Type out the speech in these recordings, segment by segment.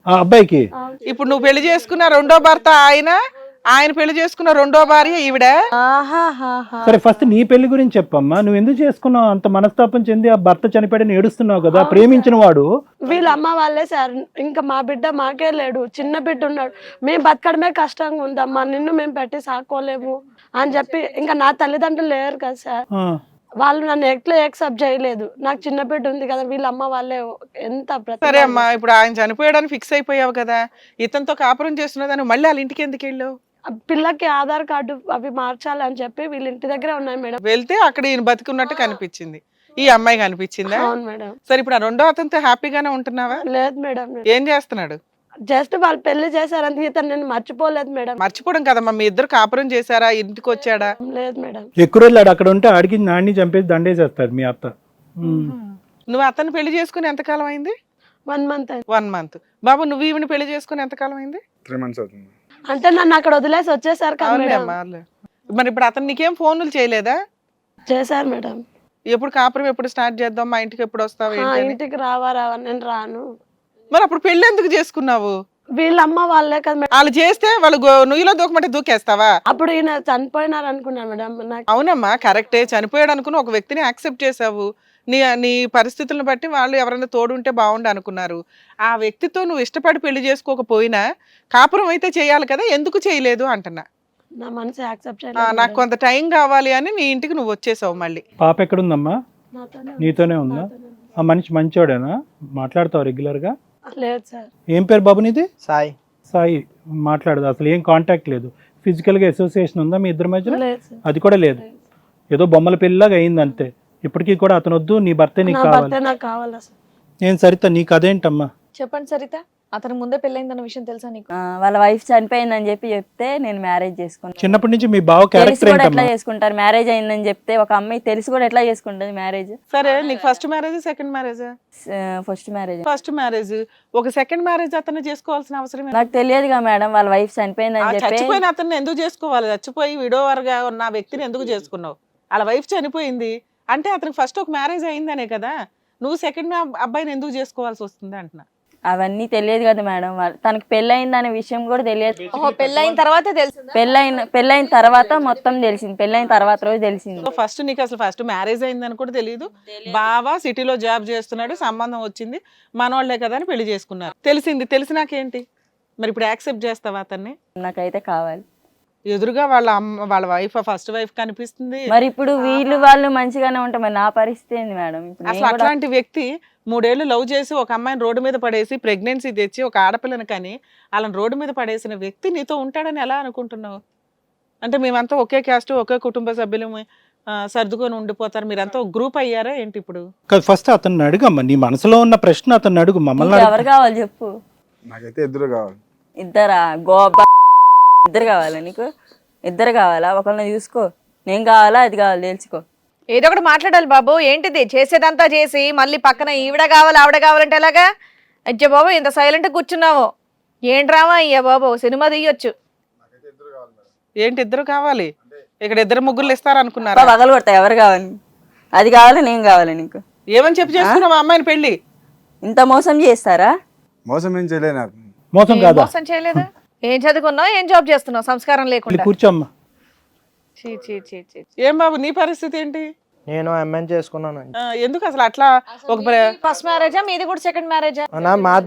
ఆ అబ్బాయికి ఇప్పుడు నువ్వు పెళ్లి చేసుకున్న రెండో భర్త ఆయన పెళ్లి చేసుకున్న రెండో భార్య ఈవిడ. సరే ఫస్ట్ నీ పెళ్లి గురించి చెప్పమ్మా. నువ్వు ఎందుకు చేసుకున్నావు? అంత మనస్తాపం చెంది ఆ భర్త చనిపోయాడని ఏడుస్తున్నావు కదా. ప్రేమించిన వాడు వీళ్ళ అమ్మ వాళ్ళే సార్. ఇంకా మా బిడ్డ మాకే లేడు, చిన్న బిడ్డ ఉన్నాడు. మేము బతకడమే కష్టంగా ఉందమ్మా, నిన్ను మేము పెట్టి సాకోలేము అని చెప్పి ఇంకా నా తల్లిదండ్రులు లేరు కదా సార్. వాళ్ళు నన్ను ఎట్లా యాక్సెప్ట్ చేయలేదు. నాకు చిన్న బిడ్డ ఉంది కదా, వీళ్ళ అమ్మ వాళ్ళే ఎంత సరే అమ్మా, ఇప్పుడు ఆయన చనిపోయాడని ఫిక్స్ అయిపోయావు కదా, ఇతనితో కాపురం చేస్తున్నదని మళ్ళీ వాళ్ళ ఇంటికి ఎందుకు వెళ్ళావు? పిల్లకి ఆధార్ కార్డు అవి మార్చాలి అని చెప్పి వీళ్ళ ఇంటి దగ్గరే ఉన్నాయి మేడం. వెళ్తే అక్కడ ఈయన బతికున్నట్టు కనిపించింది, ఈ అమ్మాయి కనిపించిందా? అవును మేడం. సరే ఇప్పుడు ఆ రెండో అతనితో హ్యాపీగానే ఉంటున్నావా? లేదు మేడం. ఏం చేస్తున్నాడు? జస్ట్ వాళ్ళు పెళ్లి చేశారంత ఇతను నేను మర్చిపోలేదు మేడం. మర్చిపోవడం కదమ్మా, మీ ఇద్దరు కాపురం చేశారా, ఇంటికి వచ్చాడా? లేదు మేడం. ఎక్కువ రోజులు అక్కడ ఉంటే ఆడికి నాన్ని చంపేసి దండేసేస్తారు మీ అత్త. నువ్వు అతను పెళ్లి చేసుకుని ఎంతకాలం అయింది? 1 month. 1 month. బాబు నువ్వు ఈవిని పెళ్లి చేసుకుని ఎంతకాలం అయింది? 3 months అవుతుంది. అంటే నన్ను అక్కడ వదిలేసి వచ్చేసారు కదా మేడం. మరి ఇప్పుడు అతను నీకేం ఫోన్లు చేయలేదా? చేశారు మేడం. ఎప్పుడు కాపురం ఎప్పుడు స్టార్ట్ చేద్దాం, మా ఇంటికి ఎప్పుడు వస్తావు? ఇంటికి రావా నేను రాను. మరి అప్పుడు పెళ్లి ఎందుకు చేసుకున్నావు? వీళ్ళ అమ్మ వాళ్ళే కదా మేడం. వాళ్ళు చేస్తే వాళ్ళు నుయ్యిలో దూకమంటే దూకేస్తావా? అప్పుడు ఈయన చనిపోయినారు అనుకున్నాను మేడం. అవునమ్మా కరెక్టే, చనిపోయాడు అనుకుని ఒక వ్యక్తిని యాక్సెప్ట్ చేసావు. నీ పరిస్థితులను బట్టి వాళ్ళు ఎవరైనా తోడుంటే బాగుండు అనుకున్నారు. ఆ వ్యక్తితో నువ్వు ఇష్టపడి పెళ్లి చేసుకోకపోయినా కాపురం అయితే చేయాలి కదా, ఎందుకు చేయలేదు అంటున్నా. నా మనసు యాక్సెప్ట్ చేయలేదు. నాకు కొంత టైం కావాలి అని నీ ఇంటికి నువ్వు వచ్చేసావు మళ్ళీ. పాప ఎక్కడుందమ్మా? నీతోనే ఉందా? ఆ మనిషి మంచోడేనా? మాట్లాడతావు రెగ్యులర్ గా? లేదు సార్. ఏం పేరు బాబు నీది? సాయి. సాయి. మాట్లాడదు అసలు, ఏం కాంటాక్ట్ లేదు? ఫిజికల్ గా అసోసియేషన్ ఉందా మీ ఇద్దరి మధ్య? అది కూడా లేదు, ఏదో బొమ్మల పెళ్లిలాగా అయింది అంతే. ఇప్పటికీ కూడా అతను వద్దు, నీ భర్తే నీకు కావాలి. ఏం సరిత నీకు అదేంటమ్మా? చెప్పండి సరిత, అతను ముందే పెళ్ళైందన్న విషయం తెలుసా నీకు? వాళ్ళ వైఫ్ చనిపోయిందని చెప్పి చెప్తే నేను మ్యారేజ్ చేసుకున్నాను. చిన్నప్పటి నుంచి మీ బావ క్యారెక్టర్ కూడా ఎట్లా చేసుకుంటారు? మ్యారేజ్ అయిందని చెప్తే ఒక అమ్మాయి తెలిసి కూడా ఎట్లా చేసుకుంటది మ్యారేజ్? సరే నీకు first marriage second marriage? First marriage. First marriage. ఒక సెకండ్ మ్యారేజ్ అతను చేసుకోవాల్సిన అవసరం నాకు తెలియదుగా మేడం, వాళ్ళ వైఫ్ చనిపోయిందని చెప్పి. చచ్చిపోయిన అతన్ని ఎందుకు చేసుకోవాలి? చచ్చిపోయి విడోవర్గా ఉన్న వ్యక్తిని ఎందుకు చేసుకున్నావు? వాళ్ళ వైఫ్ చనిపోయింది అంటే అతనికి ఫస్ట్ ఒక మ్యారేజ్ అయిందనే కదా, నువ్వు సెకండ్ అబ్బాయిని ఎందుకు చేసుకోవాల్సి వస్తుంది అంటున్నా. అవన్నీ తెలియదు కదా మేడం, తనకి పెళ్ళయిందనే విషయం కూడా తెలియదు. పెళ్ళైన తర్వాత తెలిసింది? పెళ్ళైన తర్వాత మొత్తం తెలిసింది, పెళ్ళైన తర్వాత రోజు తెలిసింది. ఫస్ట్ నీకు అసలు ఫస్ట్ మ్యారేజ్ అయిందని కూడా తెలియదు. బావా సిటీలో జాబ్ చేస్తున్నాడు, సంబంధం వచ్చింది, మనవాళ్లే కదా అని పెళ్లి చేసుకున్నారు. తెలిసింది, తెలిసినాకేంటి మరి? ఇప్పుడు యాక్సెప్ట్ చేస్తావా అతన్ని? నాకైతే కావాలి. ఎదురుగా వాళ్ళ వైఫ్, ఫస్ట్ వైఫ్ కనిపిస్తుంది. మరి ఇప్పుడు వాళ్ళు మంచిగానే ఉంటాం, మరి నా పరిస్థితి ఏంది మేడం? అసలు అట్లాంటి వ్యక్తి 3 ఏళ్ళు లవ్ చేసి ఒక అమ్మాయిని రోడ్డు మీద పడేసి ప్రెగ్నెన్సీ తెచ్చి ఒక ఆడపిల్లని కానీ వాళ్ళని రోడ్డు మీద పడేసిన వ్యక్తి నీతో ఉంటాడని ఎలా అనుకుంటున్నావు? అంటే మేమంతా ఒకే క్యాస్ట్, ఒకే కుటుంబ సభ్యులు, సర్దుకొని ఉండిపోతారు, మీరంతా ఒక గ్రూప్ అయ్యారా ఏంటి ఇప్పుడు? ఫస్ట్ అతన్ని అడుగమ్మా, నీ మనసులో ఉన్న ప్రశ్న అతన్ని అడుగు. మమ్మల్ని ఎవరు కావాలి చెప్పు? నాకైతే ఇద్దరు కావాలి. ఇద్దరా? గోబా ఇద్దరు కావాలా నీకు? ఇద్దరు కావాలా? ఒకరిని చూసుకో. నేను కావాలా, అది కావాలి తెలుసుకో. ఏదో ఒకటి మాట్లాడాలి బాబు. ఏంటిది చేసేదంతా చేసి మళ్ళీ పక్కన ఈవిడ కావాలి ఆవిడ కావాలంటే ఎలాగా? అయ్యా బాబు ఇంత సైలెంట్ కూర్చున్నావు ఏంట్రావా? అయ్యా బాబు సినిమా తీయొచ్చు. ఏంటి ఇద్దరు కావాలి? ఇక్కడ ఇద్దరు ముగ్గురు ఇస్తారనుకున్నారా? పగలు కొడతా. ఎవరు కావాలి? అది కావాలి, నేను కావాలి నీకు. ఏమని చెప్పి చేసుకున్నావు అమ్మాయిని పెళ్లి? ఇంత మోసం చేస్తారా? మోసం ఏం చేయలేదు నాకు. మోసం కాదా? మోసం చేయలేదా? ఏం చదువుకున్నావు, ఏం జాబ్ చేస్తున్నావు సంస్కారం లేకుండా? కూర్చోమ్మా. ఏం బాబు నీ పరిస్థితి ఏంటి? నేను ఎంఎన్ చేసుకున్నాను. ఎందుకు అసలు అట్లా? ఒక ఫస్ట్ మ్యారేజా మీది కూడా సెకండ్ మ్యారేజా?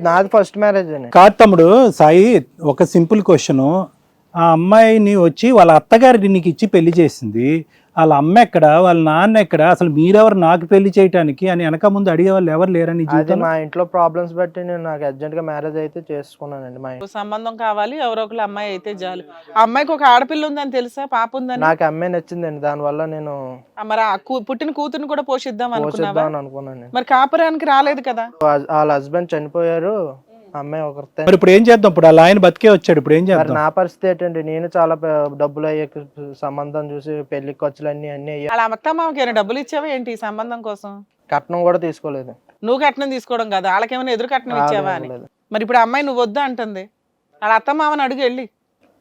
నాది ఫస్ట్ మ్యారేజ్. కాదు తమ్ముడు సాయి, ఒక సింపుల్ క్వశ్చన్. ఆ అమ్మాయిని వచ్చి వాళ్ళ అత్తగారి నీకు ఇచ్చి పెళ్లి చేసింది, వాళ్ళ అమ్మ ఎక్కడ, వాళ్ళ నాన్న ఎక్కడ, అసలు మీరెవరు నాకు పెళ్లి చేయటానికి అని వెనక ముందు అడిగే వాళ్ళు ఎవరు లేరని జీవితం? మా ఇంట్లో ప్రాబ్లమ్స్ బట్టి నేను నాకు అర్జెంట్ గా మ్యారేజ్ అయితే చేసుకున్నానండి. మా సంబంధం కావాలి, ఎవరో ఒకరు అమ్మాయి అయితే చాలు. ఆ అమ్మాయికి ఒక ఆడపిల్ల ఉందని తెలుసా, పాప ఉందని? నాకు అమ్మాయి నచ్చిందండి, దాని వల్ల నేను మరి పుట్టిన కూతురుని కూడా పోషిద్దాం అనుకున్నాను. మరి కాపురానికి రాలేదు కదా? వాళ్ళ హస్బెండ్ చనిపోయారు, అమ్మాయి ఒకరితే. మరి ఇప్పుడు ఏం చేద్దాం? ఇప్పుడు అలా ఆయన బతికే వచ్చాడు, ఇప్పుడు ఏం చేద్దాం? నా పరిస్థితి ఏంటంటే నేను చాలా డబ్బులు అయ్యే సంబంధం చూసి పెళ్లి ఖర్చులు అన్ని అయ్యాయి. అలా అత్తమ్మకి డబ్బులు ఇచ్చావా ఏంటి ఈ సంబంధం కోసం? కట్నం కూడా తీసుకోలేదు. నువ్వు కట్నం తీసుకోవడం కాదు, వాళ్ళకేమైనా ఎదురు కట్నం ఇచ్చావా అని. మరి ఇప్పుడు అమ్మాయి నువ్వు వద్దా అంటుంది, అలా అత్తమామని అడుగు వెళ్ళి.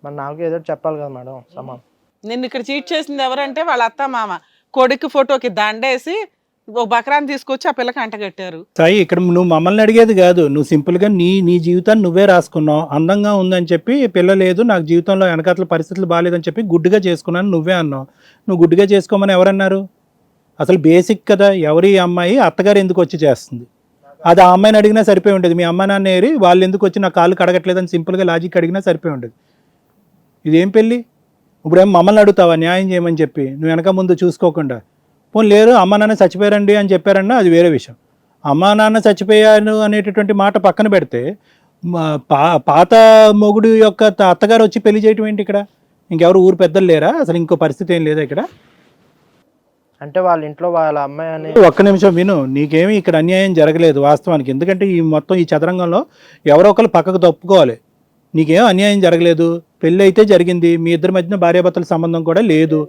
మరి నాకు ఏదో చెప్పాలి కదా మేడం. నిన్ను ఇక్కడ చీట్ చేసింది ఎవరంటే వాళ్ళ అత్త మామ. కొడుకు ఫోటోకి దండేసి ఓ బకరాన్ని తీసుకొచ్చి ఆ పిల్లకి అంటగట్టారు. సాయి ఇక్కడ నువ్వు మమ్మల్ని అడిగేది కాదు, నువ్వు సింపుల్గా నీ జీవితాన్ని నువ్వే రాసుకున్నావు. అందంగా ఉందని చెప్పి పిల్ల లేదు, నాకు జీవితంలో వెనకాతల పరిస్థితులు బాగాలేదని చెప్పి గుడ్డుగా చేసుకున్నాను నువ్వే అన్నావు. నువ్వు గుడ్డుగా చేసుకోమని ఎవరన్నారు? అసలు బేసిక్ కదా, ఎవరి అమ్మాయి అత్తగారు ఎందుకు వచ్చి చేస్తుంది, అది ఆ అమ్మాయిని అడిగినా సరిపోయి ఉండేది. మీ అమ్మ నాన్న ఏరి వాళ్ళు ఎందుకు వచ్చి నా కాళ్ళు కడగట్లేదని సింపుల్గా లాజిక్ అడిగినా సరిపోయి ఉండేది. ఇదేం పెళ్ళి? ఇప్పుడేం మమ్మల్ని అడుగుతావా న్యాయం చేయమని చెప్పి, నువ్వు వెనక ముందు చూసుకోకుండా? పోనీ లేరు అమ్మ నాన్న చచ్చిపోయారండి అని చెప్పారన్నా అది వేరే విషయం. అమ్మ నాన్న చచ్చిపోయారు అనేటటువంటి మాట పక్కన పెడితే పాత మొగుడు యొక్క అత్తగారు వచ్చి పెళ్లి చేయటం ఏంటి ఇక్కడ? ఇంకెవరు ఊరు పెద్దలు లేరా? అసలు ఇంకో పరిస్థితి ఏం లేదా ఇక్కడ? అంటే వాళ్ళ ఇంట్లో వాళ్ళ అమ్మాయి అని. ఒక్క నిమిషం విను, నీకేమీ ఇక్కడ అన్యాయం జరగలేదు వాస్తవానికి. ఎందుకంటే ఈ మొత్తం ఈ చదరంగంలో ఎవరో ఒకరు పక్కకు తప్పుకోవాలి. నీకేం అన్యాయం జరగలేదు, పెళ్ళి అయితే జరిగింది, మీ ఇద్దరి మధ్యన భార్యాభర్తల సంబంధం కూడా లేదు.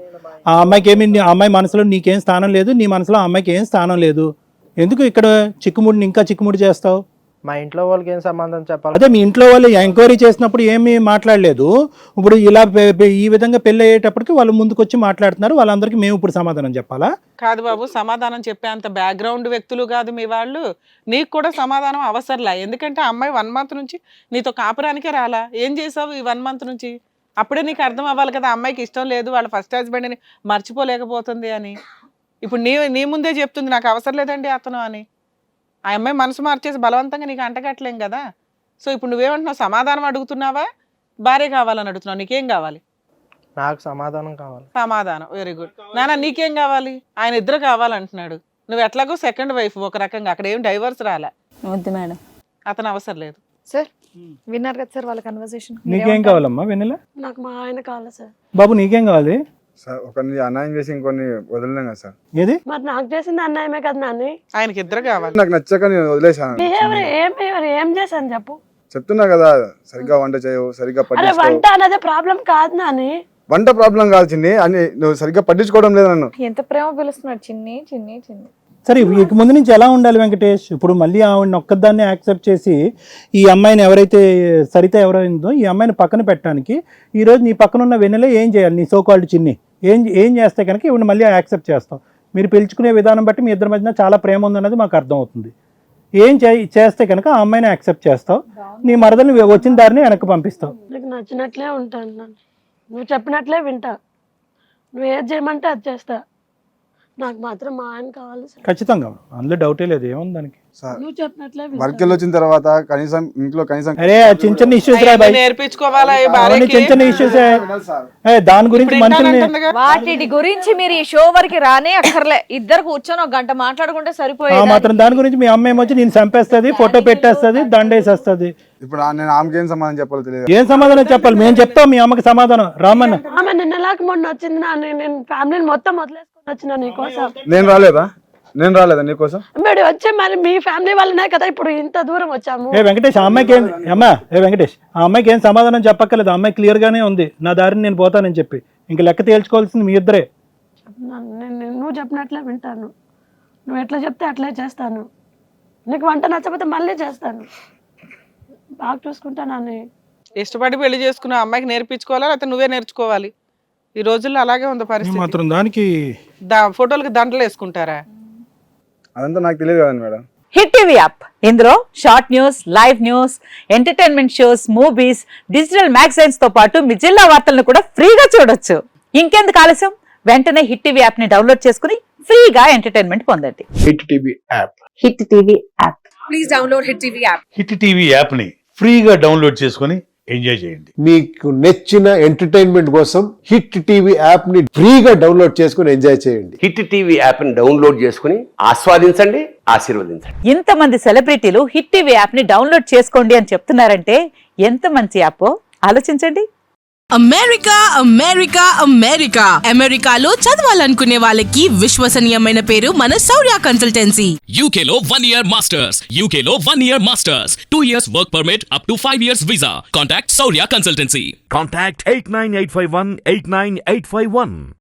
ఆ అమ్మాయికి ఏమి, ఆ అమ్మాయి మనసులో నీకేం స్థానం లేదు, నీ మనసులో ఆ అమ్మాయికి ఏం స్థానం లేదు. ఎందుకు ఇక్కడ చిక్కుముడిని ఇంకా చిక్కుముడి చేస్తావు? మా ఇంట్లో వాళ్ళకి ఏం సంబంధం చెప్పాలి? అదే మీ ఇంట్లో వాళ్ళు ఎంక్వైరీ చేసినప్పుడు ఏమీ మాట్లాడలేదు. ఇప్పుడు ఇలా ఈ విధంగా పెళ్ళి అయ్యేటప్పటికి వాళ్ళు ముందుకు వచ్చి మాట్లాడుతున్నారు, వాళ్ళందరికీ మేము ఇప్పుడు సమాధానం చెప్పాలా? కాదు బాబు, సమాధానం చెప్పేంత బ్యాక్గ్రౌండ్ వ్యక్తులు కాదు మీ వాళ్ళు. నీకు కూడా సమాధానం అవసరంలా. ఎందుకంటే ఆ అమ్మాయి 1 month నుంచి నీతో కాపురానికే రాలా. ఏం చేసావు ఈ 1 month నుంచి? అప్పుడే నీకు అర్థం అవ్వాలి కదా అమ్మాయికి ఇష్టం లేదు, వాళ్ళ ఫస్ట్ హస్బెండ్ని మర్చిపోలేకపోతుంది అని. ఇప్పుడు నీ ముందే చెప్తుంది నాకు అవసరం లేదండి అతను అని. ఆ అమ్మాయి మనసు మార్చేసి బలవంతంగా నీకు అంటగట్టలేం కదా. సో ఇప్పుడు నువ్వేమంటున్నావు? సమాధానం అడుగుతున్నావా, భార్య కావాలని అడుగుతున్నావు? నీకేం కావాలి? నాకు సమాధానం కావాలి. సమాధానం, వెరీ గుడ్. నాన్న నీకేం కావాలి? ఆయన ఇద్దరు కావాలంటున్నాడు. నువ్వు ఎట్లాగో సెకండ్ వైఫ్ ఒక రకంగా, అక్కడ ఏం డైవర్స్ రాలే. వద్దు మేడం. అతను అవసరం లేదు. సార్ విన్నారు కదా సార్ వాళ్ళ కన్వర్సేషన్. నీకేం కావాలమ్మా వెన్నెల? నాకు మా ఆయన కావాలి సార్. బాబు నీకేం కావాలి? సార్ ఒకరిని అన్యాయం చేసి ఇంకొన్ని వదిలినాం కదా సార్. ఏది? మరి నాకు చేసింది అన్యాయమే కదా నాన్ని. ఆయనకి ఇద్దరు కావాలి. నాకు నచ్చక నేను వదిలేసాను. బిహేవియర్ ఏం చేశాను చెప్పు? చెప్తున్నా కదా, సరిగ్గా వంట చేయవు, సరిగ్గా అరే పట్టించుకోవు. వంట అనేది ప్రాబ్లం కాదు నాని. వంట ప్రాబ్లం కాల్చింది అని నువ్వు సరిగ్గా పట్టించుకోవడం లేదు నన్ను. ఎంత ప్రేమ పిలుస్తున్నాడు చిన్ని చిన్ని చిన్ని. సరే ఇక ముందు నుంచి ఎలా ఉండాలి వెంకటేష్? ఇప్పుడు మళ్ళీ ఆవిడని ఒక్కదాన్ని యాక్సెప్ట్ చేసి ఈ అమ్మాయిని ఎవరైతే సరిత ఎవరైందో ఈ అమ్మాయిని పక్కన పెట్టడానికి ఈరోజు నీ పక్కన ఉన్న వెన్నెల ఏం చేయాలి? నీ సోకాల్డ్ చిన్ని ఏం చేస్తే కనుక ఇవిని మళ్ళీ యాక్సెప్ట్ చేస్తాం? మీరు పిలుచుకునే విధానం బట్టి మీ ఇద్దరి మధ్యన చాలా ప్రేమ ఉందన్నది మాకు అర్థమవుతుంది. ఏం చేస్తే కనుక ఆ అమ్మాయిని యాక్సెప్ట్ చేస్తావు, నీ మరదల్ని వచ్చిన దారిని వెనక్కి పంపిస్తావు. నీకు నచ్చినట్లే ఉంటాను నాన్న, నువ్వు చెప్పినట్లే వింటా, నువ్వు ఏది చేయమంటే అది చేస్తా. నాకు మాత్రం మా ఆయన కావాలి సార్. ఖచ్చితంగా, అందులో డౌటే లేదు. ఏముంది దానికి? నువ్వు చెప్పినట్లే వర్క్ వెళ్ళి వచ్చిన తర్వాత కనీసం ఇంట్లో కనీసం అరే చిన్న చిన్న ఇష్యూస్ రా బాయ్, నేర్పించుకోవాలా ఈ అవన్నీ భార్యకి? చిన్న చిన్న ఇష్యూస్. దాని గురించి మంత్రుల్ని వింటానంటుందిగా. వాటి గురించి మీరు ఈ షో వరకు రానే అక్కర్లే. ఇద్దరు కూర్చొని 1 గంట మాట్లాడుకుంటే ఆ సరిపోయేది. మాత్రం దాని గురించి మీ అమ్మ ఏమొచ్చి నేను చంపేస్తుంది, ఫోటో పెట్టేస్తుంది, దండేసేస్తుంది. ఇప్పుడు నేను ఆమెకి ఏం సమాధానం చెప్పాలో తెలియదు. ఏం సమాధానం చెప్పాలి? మేము చెప్తాం మీ అమ్మకి సమాధానం. రామన్న ఆమె నిన్నలాగా మొన్న వచ్చింది నాన్న, నేను ఫ్యామిలీని మొత్తం వదిలేసుకొని వచ్చిన నీకోసం. నేను రాలేదా నీకోసం? మీరు వచ్చి మరి మీ ఫ్యామిలీ వాళ్ళనే కదా ఇప్పుడు ఇంత దూరం వచ్చాము. ఏ వెంకటేష్, ఆ అమ్మాయికి ఏం అమ్మా, ఏ వెంకటేష్, ఆ అమ్మాయికి ఏం సమాధానం చెప్పక్కర్లేదు. ఆ అమ్మాయి క్లియర్ గానే ఉంది, నా దారిని నేను పోతానని చెప్పి. ఇంక లెక్క తేల్చుకోవాల్సింది మీ ఇద్దరే. నువ్వు చెప్పినట్లే వింటాను, నువ్వు ఎట్లా చెప్తే అట్లే చేస్తాను. నీకు వంట నచ్చకపోతే మళ్ళీ చేస్తాను, బాగా చూసుకుంటానని. ఇష్టపడి పెళ్లి చేసుకున్న అమ్మాయికి నేర్పించుకోవాలా, లేకపోతే నువ్వే నేర్చుకోవాలి? ఈ రోజుల్లో అలాగే ఉంది పరిస్థితి. మాత్రం దానికి ఫోటోలకి దండలు వేసుకుంటారా? అదంతా నాకు తెలియదు కదండి మేడం. హిట్ టీవీ యాప్, ఇందులో short news, live news, entertainment shows, movies, digital magazines తో పాటు మీ జిల్లా వార్తలను కూడా ఫ్రీగా చూడొచ్చు. ఇంకెందుకు ఆలస్యం, వెంటనే హిట్ టీవీ యాప్ ని డౌన్లోడ్ చేసుకుని ఫ్రీగా ఎంటర్టైన్మెంట్ పొందండి. Hit TV app. Hit TV app. Please download hit TV app. Hit TV app ని ఫ్రీగా డౌన్లోడ్ చేసుకుని ఎంజాయ్ చేయండి. మీకు నచ్చిన ఎంటర్టైన్మెంట్ కోసం హిట్ టీవీ యాప్ ని ఫ్రీగా డౌన్లోడ్ చేసుకుని ఎంజాయ్ చేయండి. హిట్ టీవీ యాప్ ని డౌన్లోడ్ చేసుకుని ఆస్వాదించండి, ఆశీర్వదించండి. ఇంతమంది సెలబ్రిటీలు హిట్ టీవీ యాప్ ని డౌన్లోడ్ చేసుకోండి అని చెప్తున్నారంటే ఎంత మంచి యాప్ ఆలోచించండి. అమెరికా అమెరికా అమెరికా అమెరికాలో చదవాలనుకునే వాళ్ళకి విశ్వసనీయమైన పేరు మన శౌర్య కన్సల్టెన్సీ. UK లో 1 year masters, UK లో 1 year masters, 2 years work permit up to 5 years visa. Contact Saurya Consultancy. Contact 89851 89851.